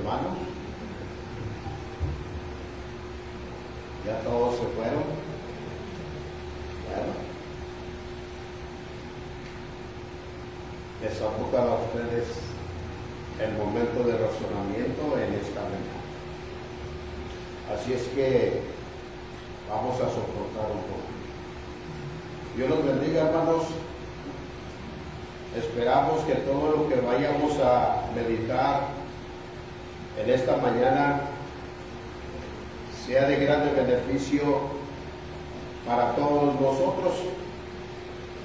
hermanos? ¿Ya todos se fueron? Bueno, les aboca a ustedes el momento de razonamiento en esta mañana. Así es que vamos a soportar un poco. Dios los bendiga, hermanos. Esperamos que todo lo que vayamos a meditar en esta mañana sea de grande beneficio para todos nosotros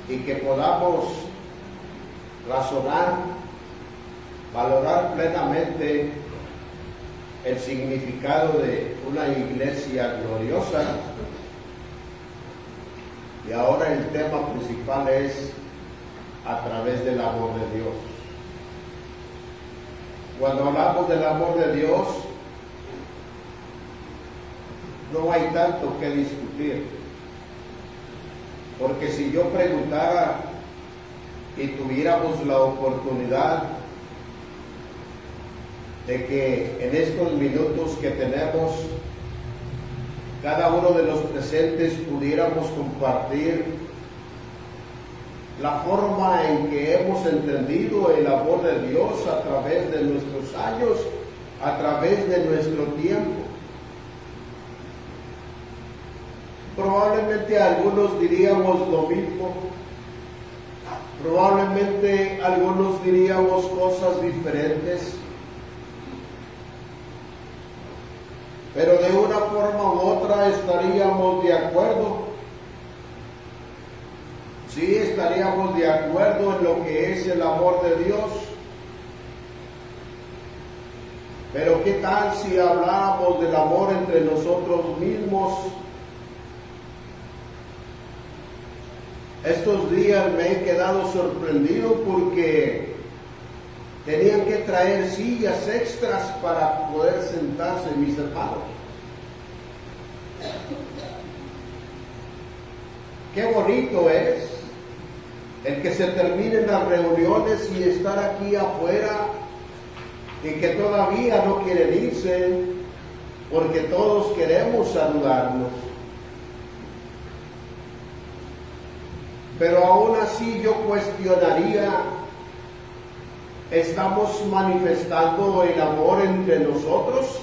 y que podamos razonar, valorar plenamente el significado de una iglesia gloriosa. Y ahora el tema principal es a través del amor de Dios. Cuando hablamos del amor de Dios, no hay tanto que discutir, porque si yo preguntara y tuviéramos la oportunidad de que en estos minutos que tenemos, cada uno de los presentes pudiéramos compartir la forma en que hemos entendido el amor de Dios a través de nuestros años, a través de nuestro tiempo. Probablemente algunos diríamos lo mismo, probablemente algunos diríamos cosas diferentes, pero de una forma u otra estaríamos de acuerdo. Sí, estaríamos de acuerdo en lo que es el amor de Dios. Pero ¿qué tal si habláramos del amor entre nosotros mismos? Estos días me he quedado sorprendido porque tenían que traer sillas extras para poder sentarse mis hermanos. Qué bonito es el que se terminen las reuniones y estar aquí afuera y que todavía no quieren irse porque todos queremos saludarnos. Pero aún así yo cuestionaría, ¿estamos manifestando el amor entre nosotros?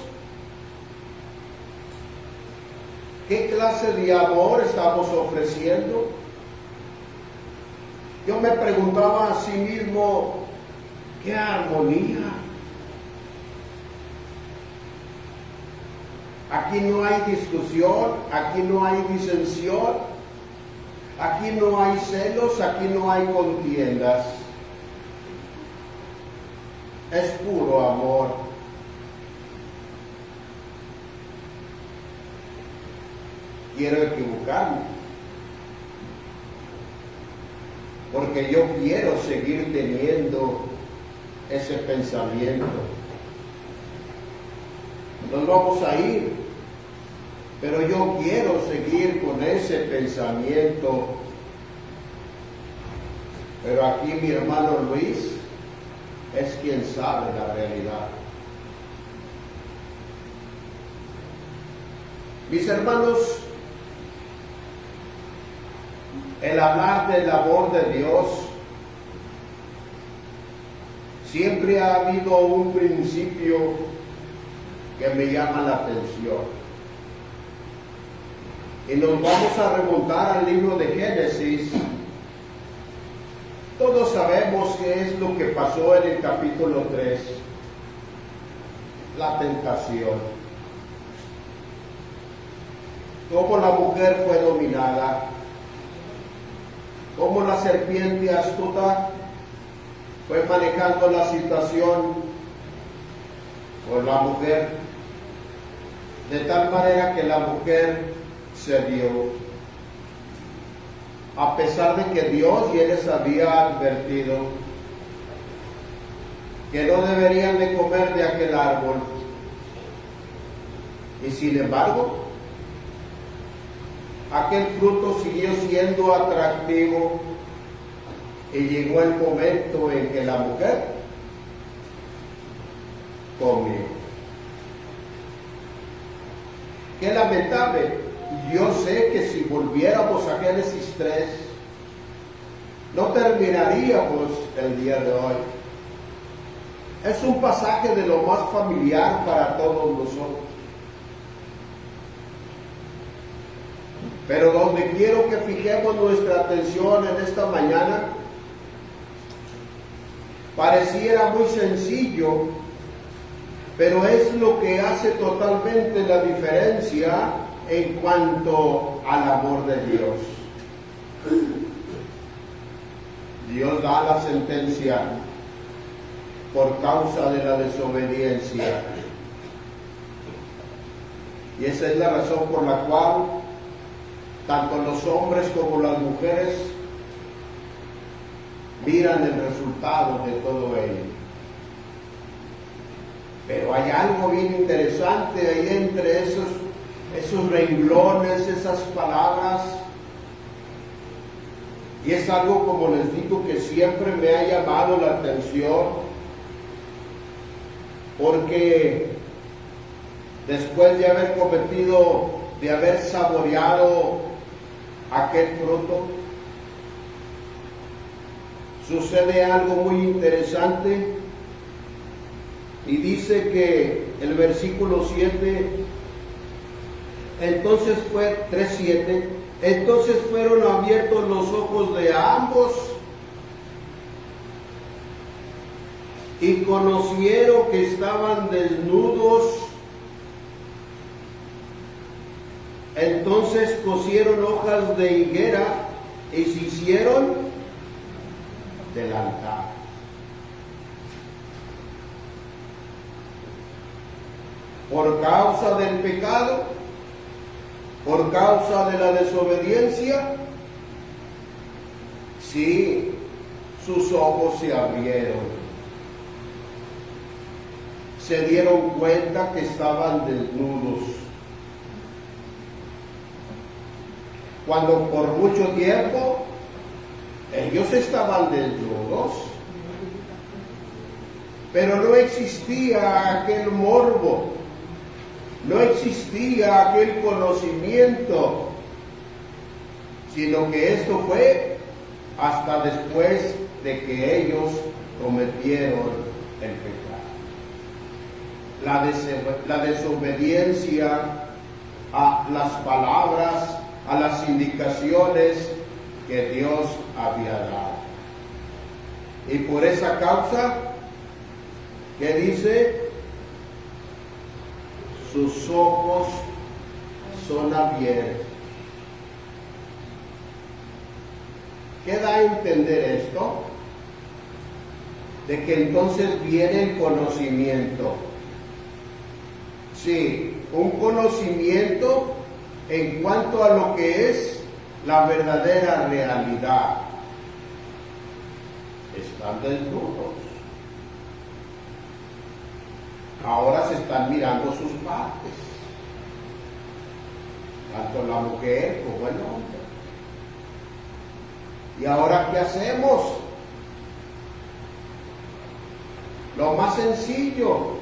¿Qué clase de amor estamos ofreciendo? Yo me preguntaba a sí mismo, ¿qué armonía? Aquí no hay discusión, aquí no hay disensión, aquí no hay celos, aquí no hay contiendas. Es puro amor. Quiero equivocarme, porque yo quiero seguir teniendo ese pensamiento. Nos vamos a ir, pero yo quiero seguir con ese pensamiento. Pero aquí mi hermano Luis es quien sabe la realidad. Mis hermanos, el hablar del amor de Dios, siempre ha habido un principio que me llama la atención. Y nos vamos a remontar al libro de Génesis. Todos sabemos qué es lo que pasó en el capítulo 3, la tentación. Cómo la mujer fue dominada, cómo la serpiente astuta fue manejando la situación con la mujer, de tal manera que la mujer cedió, a pesar de que Dios ya les había advertido que no deberían de comer de aquel árbol. Y sin embargo, aquel fruto siguió siendo atractivo y llegó el momento en que la mujer comió. Qué lamentable. Yo sé que si volviéramos a Génesis 3, no terminaríamos el día de hoy. Es un pasaje de lo más familiar para todos nosotros. Pero donde quiero que fijemos nuestra atención en esta mañana, pareciera muy sencillo, pero es lo que hace totalmente la diferencia en cuanto al amor de Dios. Dios da la sentencia por causa de la desobediencia. Y esa es la razón por la cual tanto los hombres como las mujeres miran el resultado de todo ello. Pero hay algo bien interesante ahí entre esos renglones, esas palabras. Y es algo, como les digo, que siempre me ha llamado la atención, porque después de haber cometido, de haber saboreado aquel fruto, sucede algo muy interesante. Y dice que el versículo 7, entonces fue 3:7, entonces fueron abiertos los ojos de ambos y conocieron que estaban desnudos. Entonces cosieron hojas de higuera y se hicieron delantal. Por causa del pecado, por causa de la desobediencia, sí, sus ojos se abrieron. Se dieron cuenta que estaban desnudos. Cuando por mucho tiempo ellos estaban desnudos, pero no existía aquel morbo, no existía aquel conocimiento, sino que esto fue hasta después de que ellos cometieron el pecado. La desobediencia a las palabras, a las indicaciones que Dios había dado. Y por esa causa, ¿qué dice? Sus ojos son abiertos. ¿Qué da a entender esto? De que entonces viene el conocimiento. Sí, un conocimiento en cuanto a lo que es la verdadera realidad. Están desnudos. Ahora se están mirando sus partes, tanto la mujer como el hombre. ¿Y ahora qué hacemos? Lo más sencillo,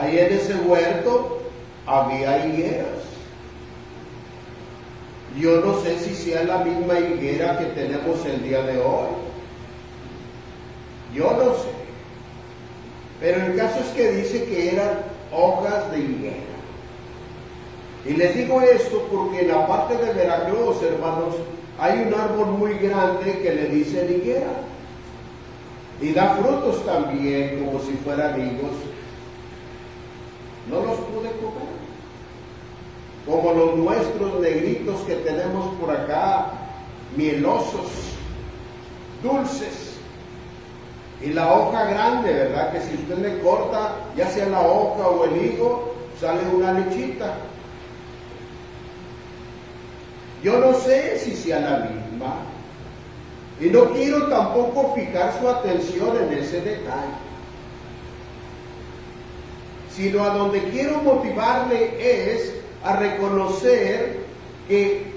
ahí en ese huerto había higueras. Yo no sé si sea la misma higuera que tenemos el día de hoy. Yo no sé. Pero el caso es que dice que eran hojas de higuera. Y les digo esto porque en la parte de Veracruz, hermanos, hay un árbol muy grande que le dicen higuera. Y da frutos también, como si fueran higos. No los pude comer. Como los nuestros negritos que tenemos por acá, mielosos, dulces. Y la hoja grande, ¿verdad? Que si usted le corta, ya sea la hoja o el higo, sale una lechita. Yo no sé si sea la misma. Y no quiero tampoco fijar su atención en ese detalle. Sino a donde quiero motivarle es a reconocer que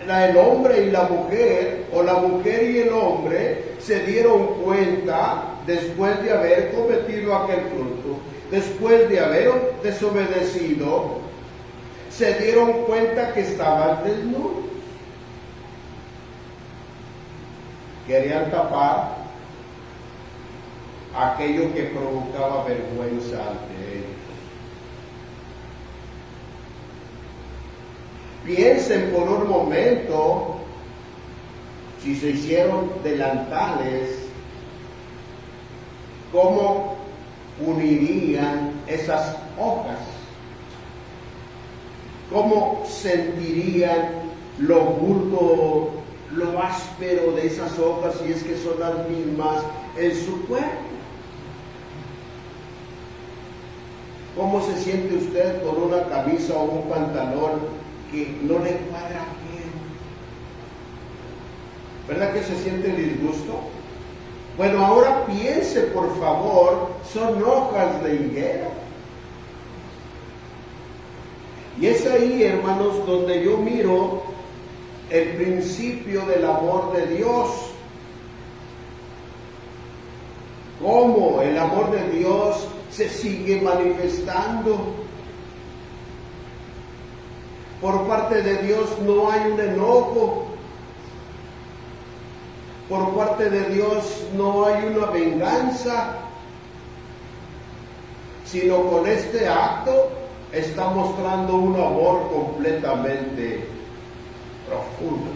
el hombre y la mujer, o la mujer y el hombre, se dieron cuenta después de haber cometido aquel fruto, después de haber desobedecido, se dieron cuenta que estaban desnudos. Querían tapar aquello que provocaba vergüenza ante ellos. Piensen por un momento, si se hicieron delantales, cómo unirían esas hojas, cómo sentirían lo burdo, lo áspero de esas hojas, si es que son las mismas en su cuerpo. ¿Cómo se siente usted con una camisa o un pantalón que no le cuadra bien? ¿Verdad que se siente disgusto? Bueno, ahora piense, por favor, son hojas de higuera. Y es ahí, hermanos, donde yo miro el principio del amor de Dios. Cómo el amor de Dios se sigue manifestando. Por parte de Dios no hay un enojo. Por parte de Dios no hay una venganza, sino con este acto está mostrando un amor completamente profundo,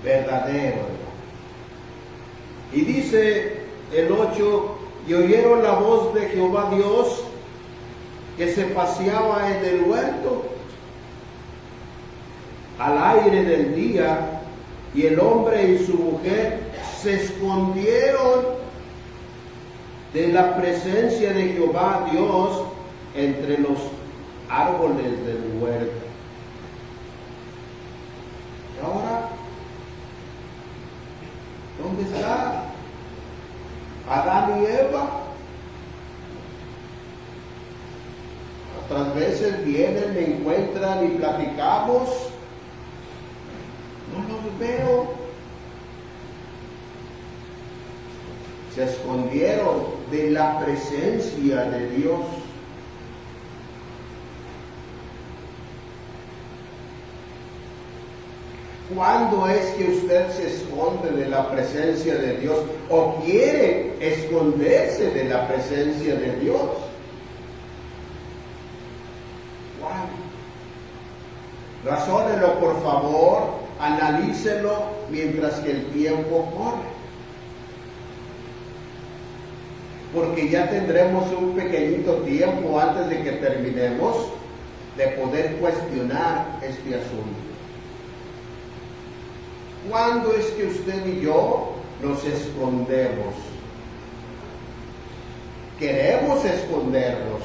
verdadero. Y dice el 8, y oyeron la voz de Jehová Dios que se paseaba en el huerto al aire del día, y el hombre y su mujer se escondieron de la presencia de Jehová Dios entre los árboles del huerto. ¿Y ahora? ¿Dónde está Adán y Eva? Otras veces vienen, me encuentran y platicamos. No los veo. Se escondieron de la presencia de Dios. ¿Cuándo es que usted se esconde de la presencia de Dios o quiere esconderse de la presencia de Dios? ¿Cuándo? Razónelo, por favor, analícelo mientras que el tiempo corre. Porque ya tendremos un pequeñito tiempo antes de que terminemos de poder cuestionar este asunto. ¿Cuándo es que usted y yo nos escondemos? Queremos escondernos.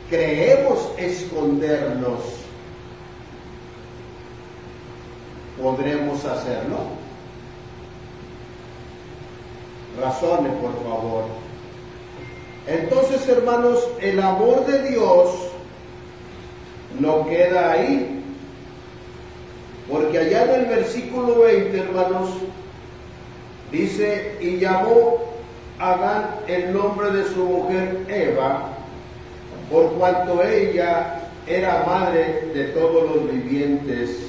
Creemos escondernos. ¿Podremos hacerlo? Razone, por favor. Entonces, hermanos, el amor de Dios no queda ahí. Porque allá en el versículo 20, hermanos, dice, y llamó Adán el nombre de su mujer Eva, por cuanto ella era madre de todos los vivientes.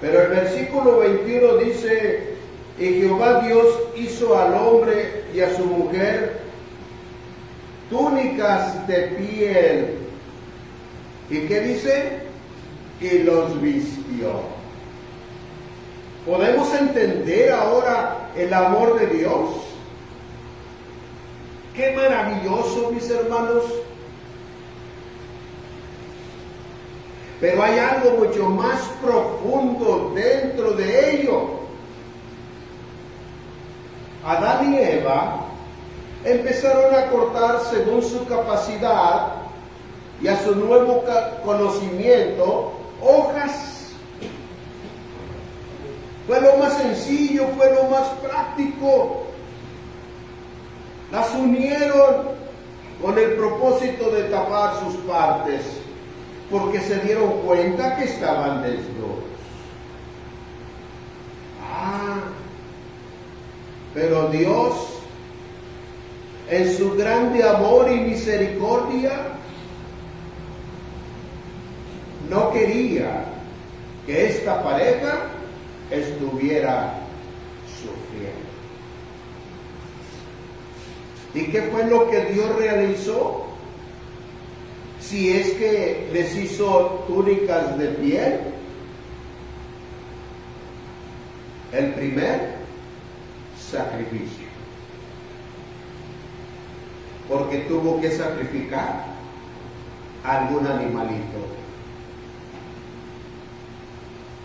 Pero el versículo 21 dice, y Jehová Dios hizo al hombre y a su mujer túnicas de piel. ¿Y qué dice? Y los vistió. ¿Podemos entender ahora el amor de Dios? ¡Qué maravilloso, mis hermanos! Pero hay algo mucho más profundo dentro de ello. Adán y Eva empezaron a cortar según su capacidad y a su nuevo conocimiento hojas. Fue lo más sencillo, fue lo más práctico. Las unieron con el propósito de tapar sus partes, porque se dieron cuenta que estaban desnudos. Pero Dios, en su grande amor y misericordia, no quería que esta pareja estuviera sufriendo. ¿Y qué fue lo que Dios realizó? Si es que les hizo túnicas de piel, el primer sacrificio, porque tuvo que sacrificar a algún animalito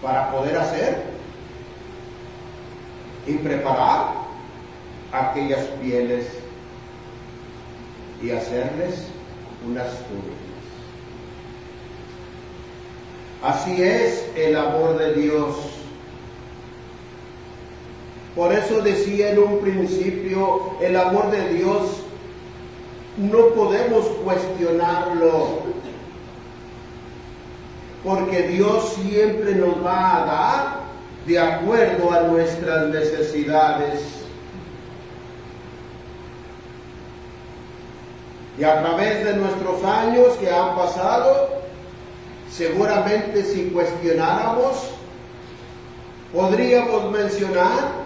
para poder hacer y preparar aquellas pieles y hacerles unas túnicas. Así es el amor de Dios. Por eso decía en un principio, el amor de Dios no podemos cuestionarlo, porque Dios siempre nos va a dar de acuerdo a nuestras necesidades. Y a través de nuestros años que han pasado, seguramente si cuestionáramos, podríamos mencionar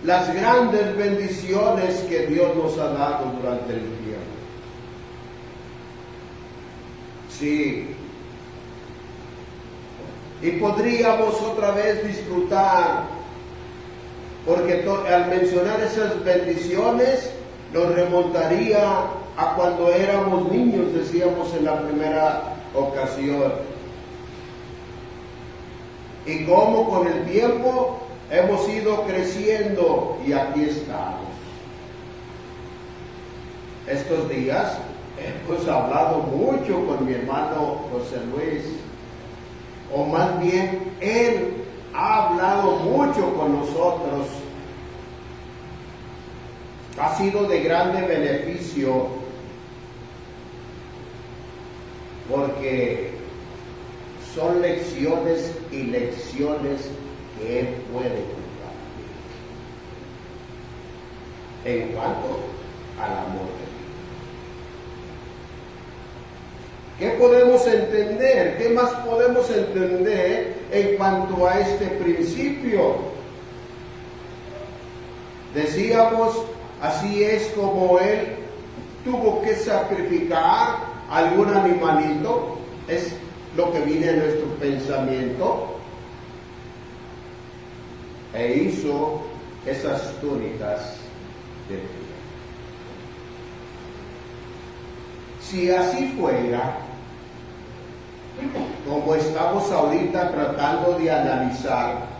las grandes bendiciones que Dios nos ha dado durante el tiempo. Sí. Y podríamos otra vez disfrutar, porque al mencionar esas bendiciones, nos remontaría a cuando éramos niños, decíamos en la primera ocasión. Y cómo con el tiempo hemos ido creciendo y aquí estamos. Estos días hemos hablado mucho con mi hermano José Luis, o más bien él ha hablado mucho con nosotros. Ha sido de grande beneficio, porque son lecciones y lecciones que él puede compartir en cuanto al amor de Dios. ¿Qué podemos entender? ¿Qué más podemos entender en cuanto a este principio? Decíamos, así es como él tuvo que sacrificar algún animalito, es lo que viene en nuestro pensamiento, e hizo esas túnicas de piel. Si así fuera, como estamos ahorita tratando de analizar,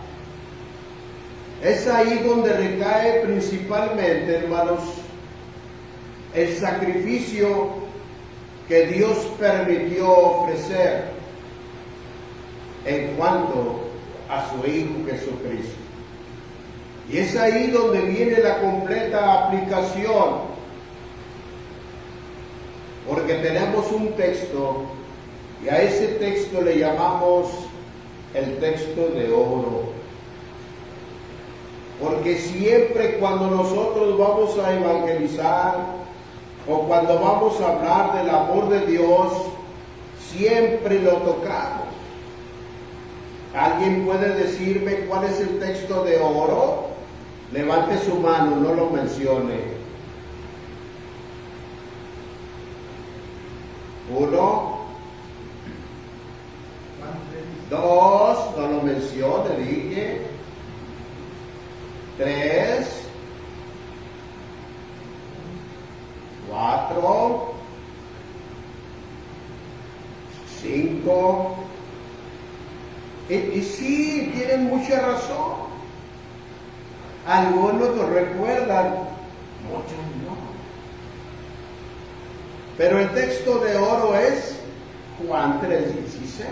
es ahí donde recae principalmente, hermanos, el sacrificio que Dios permitió ofrecer en cuanto a su Hijo Jesucristo. Y es ahí donde viene la completa aplicación, porque tenemos un texto y a ese texto le llamamos el texto de oro. Porque siempre cuando nosotros vamos a evangelizar o cuando vamos a hablar del amor de Dios, siempre lo tocamos. ¿Alguien puede decirme cuál es el texto de oro? Levante su mano, no lo mencione. 1, 2, no lo mencione, dije. 3, 4, 5. Y sí, tienen mucha razón. Algunos lo recuerdan, muchos no. Pero el texto de oro es Juan 3:16.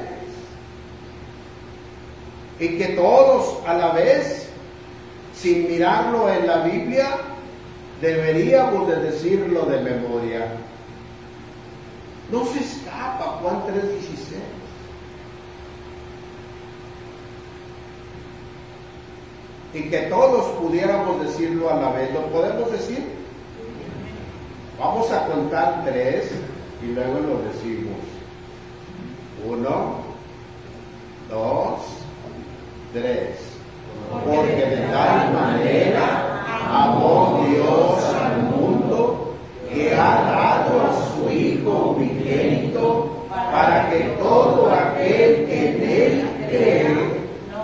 Y que todos a la vez, sin mirarlo en la Biblia, deberíamos de decirlo de memoria. No se escapa Juan 3:16. Y que todos pudiéramos decirlo a la vez. ¿Lo podemos decir? Vamos a contar 3 y luego lo decimos. 1, 2, 3. Porque de tal manera amó Dios al mundo que ha dado a su Hijo unigénito para que todo aquel que en Él cree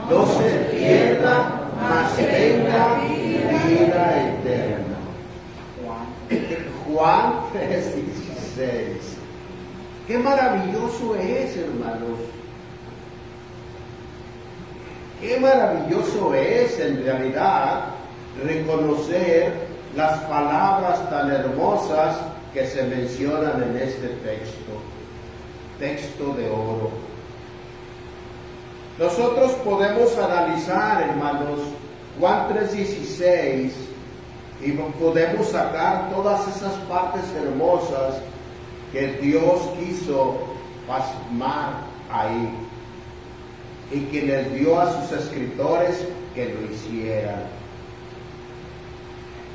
no se pierda, mas tenga vida eterna. Juan 3:16. Qué maravilloso es, hermanos. Qué maravilloso es en realidad reconocer las palabras tan hermosas que se mencionan en este texto de oro. Nosotros podemos analizar, hermanos, Juan 3:16 y podemos sacar todas esas partes hermosas que Dios quiso plasmar ahí y que les dio a sus escritores que lo hicieran.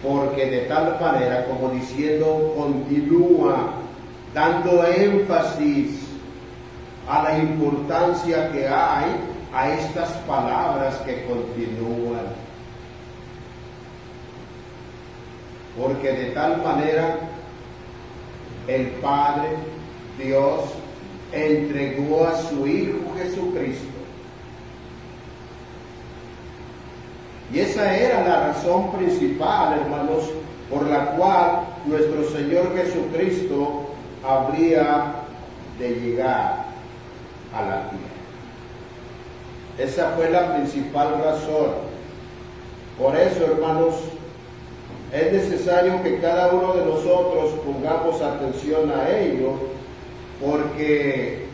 Porque de tal manera, como diciendo, continúa dando énfasis a la importancia que hay a estas palabras que continúan. Porque de tal manera el Padre, Dios, entregó a su Hijo Jesucristo. Y esa era la razón principal, hermanos, por la cual nuestro Señor Jesucristo habría de llegar a la tierra. Esa fue la principal razón. Por eso, hermanos, es necesario que cada uno de nosotros pongamos atención a ello, porque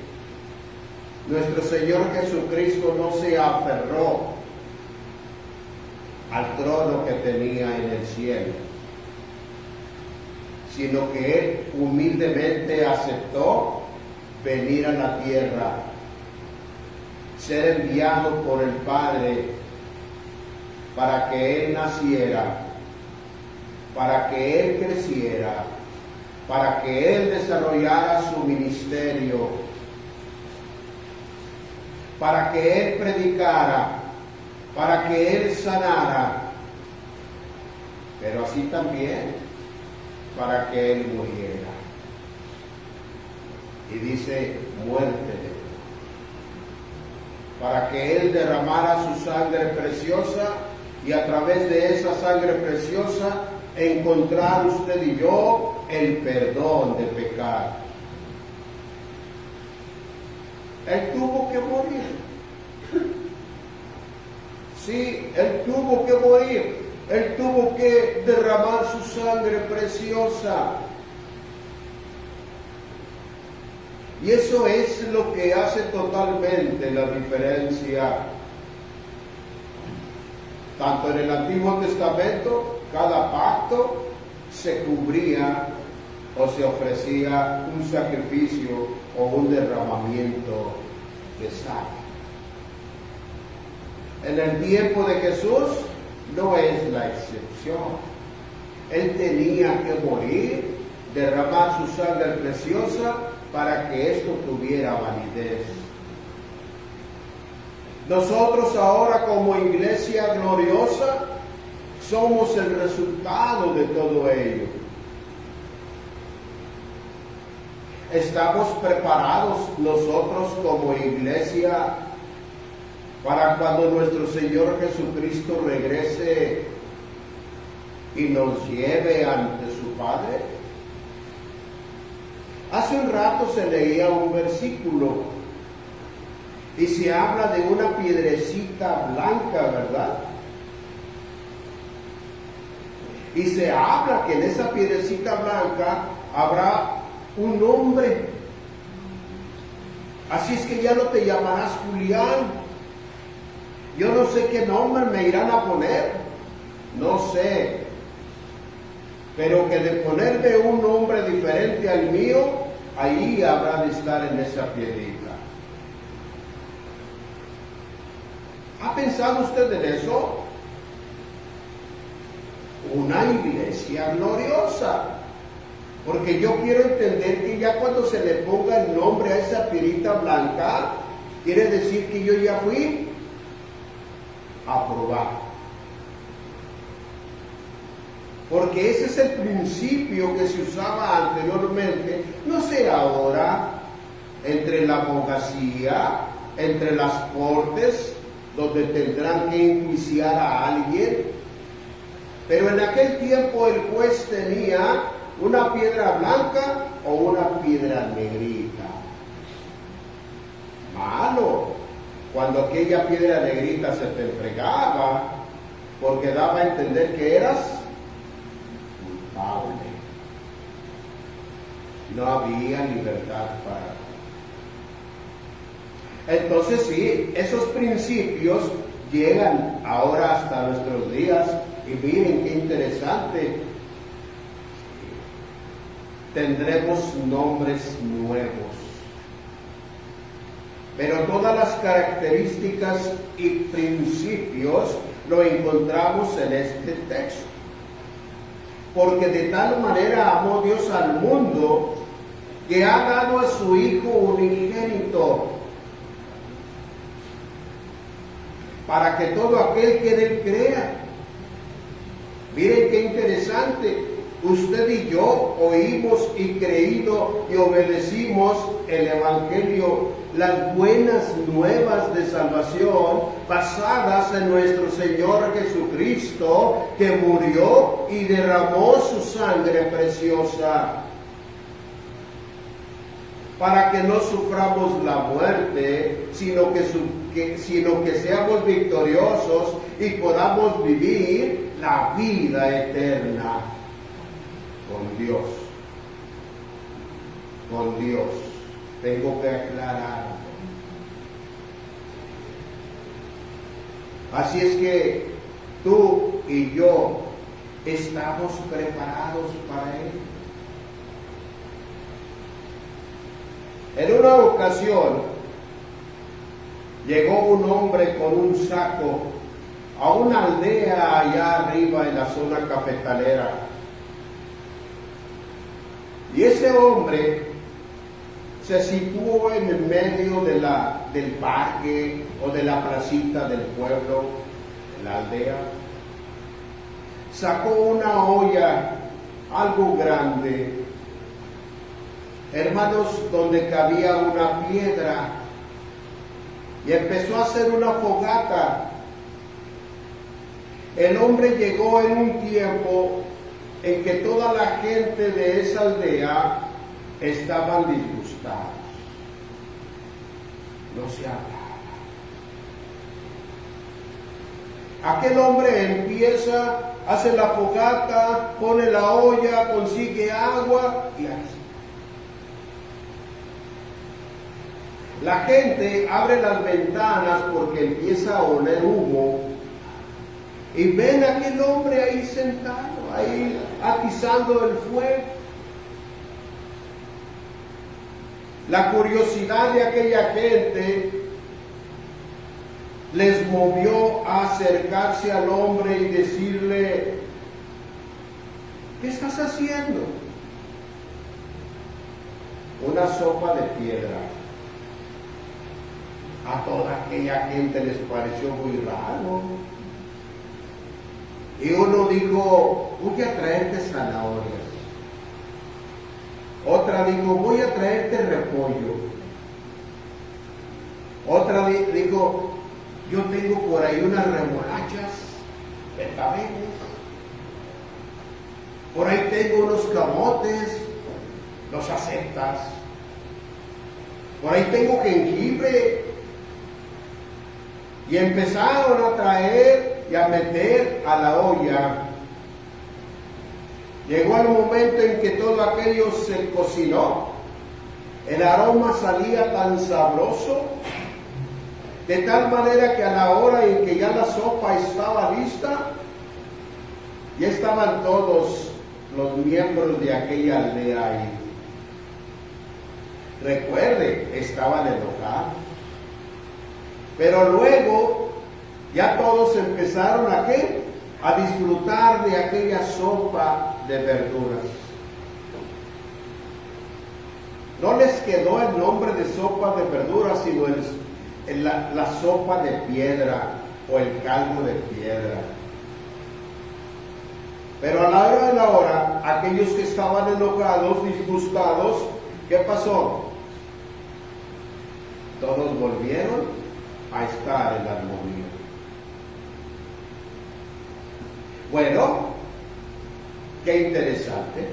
nuestro Señor Jesucristo no se aferró al trono que tenía en el cielo, sino que Él humildemente aceptó venir a la tierra, ser enviado por el Padre para que Él naciera, para que Él creciera, para que Él desarrollara su ministerio, para que Él predicara, para que Él sanara, pero así también para que Él muriera. Y dice muerte, para que Él derramara su sangre preciosa y a través de esa sangre preciosa encontrar usted y yo el perdón de pecado. Él tuvo que morir. Sí, Él tuvo que morir. Él tuvo que derramar su sangre preciosa. Y eso es lo que hace totalmente la diferencia. Tanto en el Antiguo Testamento, cada pacto se cubría o se ofrecía un sacrificio o un derramamiento de sangre. En el tiempo de Jesús no es la excepción. Él tenía que morir, derramar su sangre preciosa para que esto tuviera validez. Nosotros ahora como iglesia gloriosa somos el resultado de todo ello. ¿Estamos preparados nosotros como iglesia para cuando nuestro Señor Jesucristo regrese y nos lleve ante su Padre? Hace un rato se leía un versículo y se habla de una piedrecita blanca, ¿verdad? Y se habla que en esa piedrecita blanca habrá un nombre. Así es que ya no te llamarás Julián. Yo no sé qué nombre me irán a poner, no sé, pero que de ponerme un nombre diferente al mío, ahí habrá de estar en esa piedrita. ¿Ha pensado usted en eso? Una iglesia gloriosa, Porque yo quiero entender que ya cuando se le ponga el nombre a esa piedrita blanca, quiere decir que yo ya fui aprobado. Porque ese es el principio que se usaba anteriormente, no sé ahora, entre la abogacía, entre las cortes, donde tendrán que enjuiciar a alguien. Pero en aquel tiempo el juez tenía una piedra blanca o una piedra negrita. Malo, cuando aquella piedra negrita se te entregaba, porque daba a entender que eras culpable. No había libertad para. Entonces sí, esos principios llegan ahora hasta nuestros días y miren qué interesante. Tendremos nombres nuevos, pero todas las características y principios lo encontramos en este texto. Porque de tal manera amó Dios al mundo que ha dado a su Hijo unigénito, para que todo aquel que en él crea. Miren qué interesante. Usted y yo oímos y creído y obedecimos el Evangelio, las buenas nuevas de salvación basadas en nuestro Señor Jesucristo, que murió y derramó su sangre preciosa para que no suframos la muerte, sino que seamos victoriosos y podamos vivir la vida eterna con Dios. Con Dios. Tengo que aclarar. Así es que tú y yo estamos preparados para Él. En una ocasión llegó un hombre con un saco a una aldea allá arriba en la zona cafetalera. Y ese hombre se situó en el medio del parque o de la placita del pueblo, de la aldea. Sacó una olla, algo grande, hermanos, donde cabía una piedra, y empezó a hacer una fogata. El hombre llegó en un tiempo en que toda la gente de esa aldea estaban disgustados. No se hablaba. Aquel hombre empieza, hace la fogata, pone la olla, consigue agua y así. La gente abre las ventanas porque empieza a oler humo y ven a aquel hombre ahí sentado, ahí atizando el fuego. La curiosidad de aquella gente les movió a acercarse al hombre y decirle: ¿qué estás haciendo? Una sopa de piedra. A toda aquella gente les pareció muy raro. Y uno dijo: voy a traerte zanahorias. Otra dijo: voy a traerte repollo. Otra dijo: yo tengo por ahí unas remolachas, betabeles. Por ahí tengo unos camotes, ¿los aceptas? Por ahí tengo jengibre. Y empezaron a traer y a meter a la olla. Llegó el momento en que todo aquello se cocinó. El aroma salía tan sabroso, de tal manera que a la hora en que ya la sopa estaba lista, ya estaban todos los miembros de aquella aldea ahí. Recuerde, estaban enojados. Pero luego ya todos empezaron ¿a qué? A disfrutar de aquella sopa de verduras. no les quedó el nombre de sopa de verduras, sino la sopa de piedra o el caldo de piedra. Pero a la hora de la hora, aquellos que estaban enojados, disgustados, ¿qué pasó? Todos volvieron a estar en armonía. Bueno, qué interesante.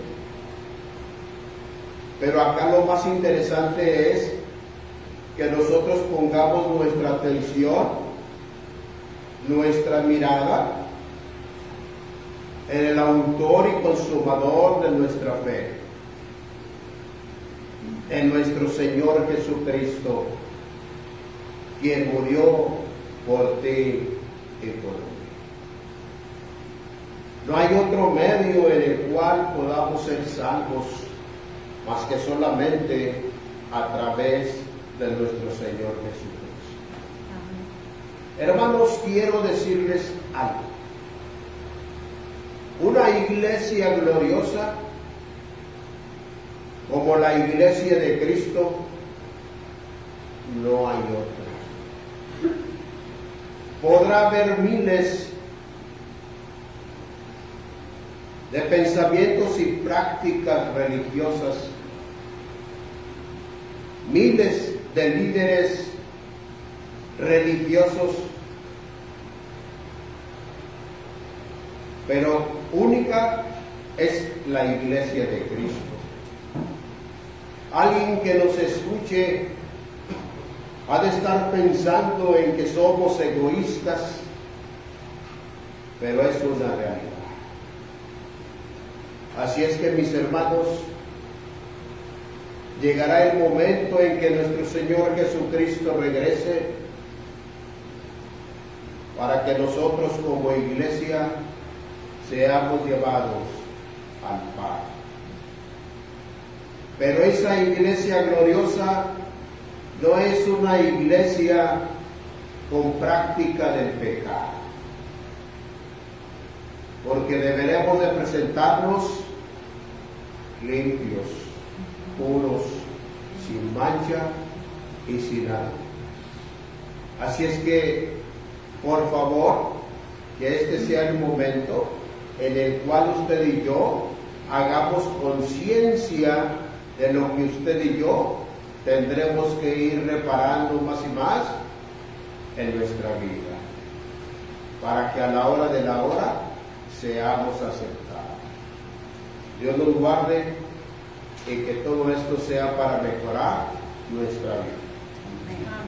Pero acá lo más interesante es que nosotros pongamos nuestra atención, nuestra mirada en el autor y consumador de nuestra fe, en nuestro Señor Jesucristo, quien murió por ti y por mí. No hay otro medio en el cual podamos ser salvos más que solamente a través de nuestro Señor Jesucristo. Hermanos, quiero decirles algo. Una iglesia gloriosa como la iglesia de Cristo, no hay otra. Podrá haber miles de pensamientos y prácticas religiosas, miles de líderes religiosos, pero única es la iglesia de Cristo. Alguien que nos escuche ha de estar pensando en que somos egoístas, pero es una realidad. Así es que, mis hermanos, llegará el momento en que nuestro Señor Jesucristo regrese para que nosotros como iglesia seamos llevados al Padre. Pero esa iglesia gloriosa no es una iglesia con práctica del pecado, porque deberemos de presentarnos limpios, puros, sin mancha y sin nada. Así es que, por favor, que este sea el momento en el cual usted y yo hagamos conciencia de lo que usted y yo tendremos que ir reparando más y más en nuestra vida, para que a la hora de la hora seamos aceptados. Dios nos guarde y que todo esto sea para mejorar nuestra vida.